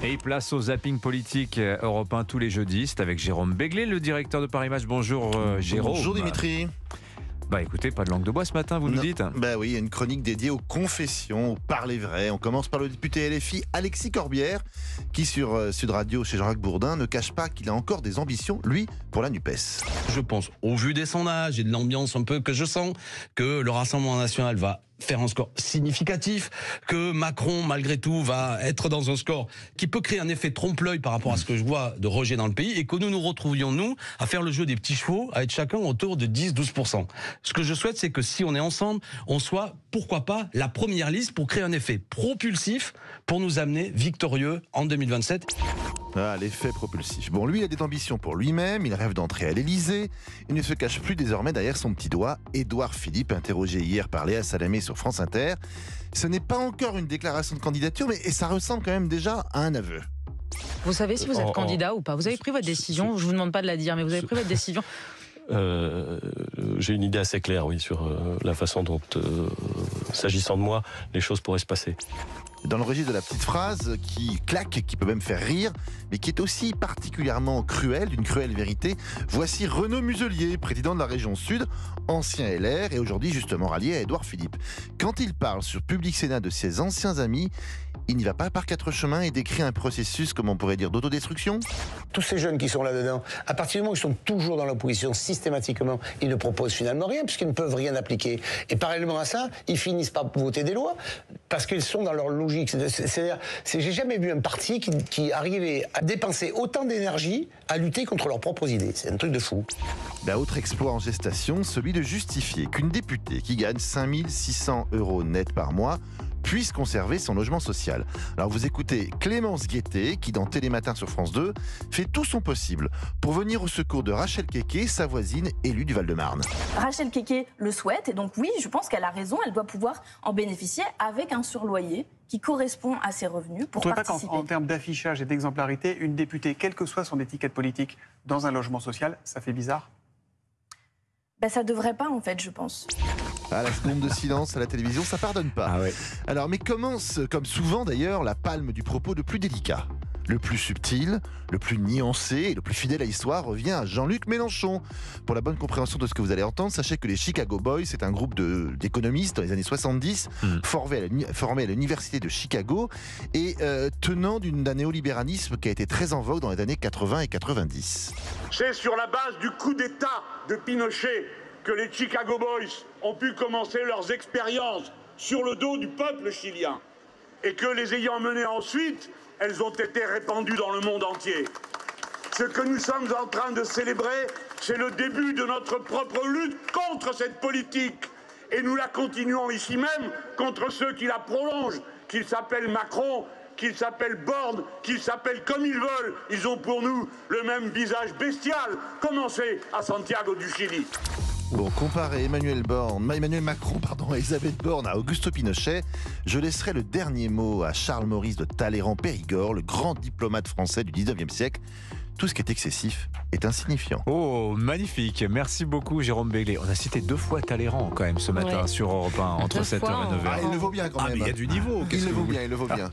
Et place au zapping politique européen tous les jeudis. C'est avec Jérôme Béglé, le directeur de Paris Match. Bonjour Jérôme. Bonjour Dimitri. Bah écoutez, pas de langue de bois ce matin, vous nous dites. Bah oui, il y a une chronique dédiée aux confessions, aux parler vrai. On commence par le député LFI Alexis Corbière, qui sur Sud Radio chez Jean-Jacques Bourdin ne cache pas qu'il a encore des ambitions, lui, pour la NUPES. Je pense, au vu des sondages et de l'ambiance un peu que je sens, que le Rassemblement national va faire un score significatif, que Macron, malgré tout, va être dans un score qui peut créer un effet trompe-l'œil par rapport à ce que je vois de rejet dans le pays, et que nous nous retrouvions, nous, à faire le jeu des petits chevaux, à être chacun autour de 10-12%. Ce que je souhaite, c'est que si on est ensemble, on soit, pourquoi pas, la première liste pour créer un effet propulsif pour nous amener victorieux en 2027. Ah, l'effet propulsif. Bon, lui, il a des ambitions pour lui-même, il rêve d'entrer à l'Elysée. Il ne se cache plus désormais derrière son petit doigt. Édouard Philippe, interrogé hier par Léa Salamé sur France Inter. Ce n'est pas encore une déclaration de candidature, mais ça ressemble quand même déjà à un aveu. Vous savez si vous êtes candidat ou pas? Vous avez pris votre décision, je vous demande pas de la dire, mais vous avez pris votre décision. J'ai une idée assez claire, oui, sur la façon dont, s'agissant de moi, les choses pourraient se passer. Dans le registre de la petite phrase qui claque, qui peut même faire rire, mais qui est aussi particulièrement cruelle, d'une cruelle vérité, voici Renaud Muselier, président de la région Sud, ancien LR et aujourd'hui justement rallié à Édouard Philippe. Quand il parle sur Public Sénat de ses anciens amis, il n'y va pas par quatre chemins et décrit un processus, comme on pourrait dire, d'autodestruction. Tous ces jeunes qui sont là-dedans, à partir du moment où ils sont toujours dans l'opposition, systématiquement, ils ne proposent finalement rien, puisqu'ils ne peuvent rien appliquer. Et parallèlement à ça, ils finissent par voter des lois, parce qu'ils sont dans leur logique. C'est-à-dire, j'ai jamais vu un parti qui arrivait à dépenser autant d'énergie à lutter contre leurs propres idées. C'est un truc de fou. Autre exploit en gestation, celui de justifier qu'une députée qui gagne 5 600 € net par mois puisse conserver son logement social. Alors vous écoutez Clémence Guettet, qui dans Télématin sur France 2, fait tout son possible pour venir au secours de Rachel Keke, sa voisine élue du Val-de-Marne. Rachel Keke le souhaite, et donc oui, je pense qu'elle a raison, elle doit pouvoir en bénéficier avec un surloyer qui correspond à ses revenus pour participer. Vous ne trouvez pas qu'en termes d'affichage et d'exemplarité, une députée, quelle que soit son étiquette politique, dans un logement social, ça fait bizarre? Ça devrait pas, en fait, je pense. Ah, la seconde de silence à la télévision, ça pardonne pas. Ah ouais. Alors, mais commence, comme souvent d'ailleurs, la palme du propos le plus délicat. Le plus subtil, le plus nuancé et le plus fidèle à l'histoire revient à Jean-Luc Mélenchon. Pour la bonne compréhension de ce que vous allez entendre, sachez que les Chicago Boys, c'est un groupe d'économistes dans les années 70, formé à l'université de Chicago et tenant d'un néolibéralisme qui a été très en vogue dans les années 80 et 90. C'est sur la base du coup d'État de Pinochet que les Chicago Boys ont pu commencer leurs expériences sur le dos du peuple chilien et que les ayant menées ensuite, elles ont été répandues dans le monde entier. Ce que nous sommes en train de célébrer, c'est le début de notre propre lutte contre cette politique. Et nous la continuons ici même contre ceux qui la prolongent, qu'ils s'appellent Macron, qu'ils s'appellent Borne, qu'ils s'appellent comme ils veulent. Ils ont pour nous le même visage bestial. Commencez à Santiago du Chili. Bon, comparer Emmanuel Macron à Elisabeth Borne à Augusto Pinochet, je laisserai le dernier mot à Charles-Maurice de Talleyrand-Périgord, le grand diplomate français du 19e siècle. Tout ce qui est excessif est insignifiant. Oh, magnifique. Merci beaucoup Jérôme Béglé. On a cité 2 fois Talleyrand quand même ce matin sur Europe 1, entre 7h et 9h. Ah, il le vaut bien quand même. Ah, mais il y a du niveau. Il le vaut bien.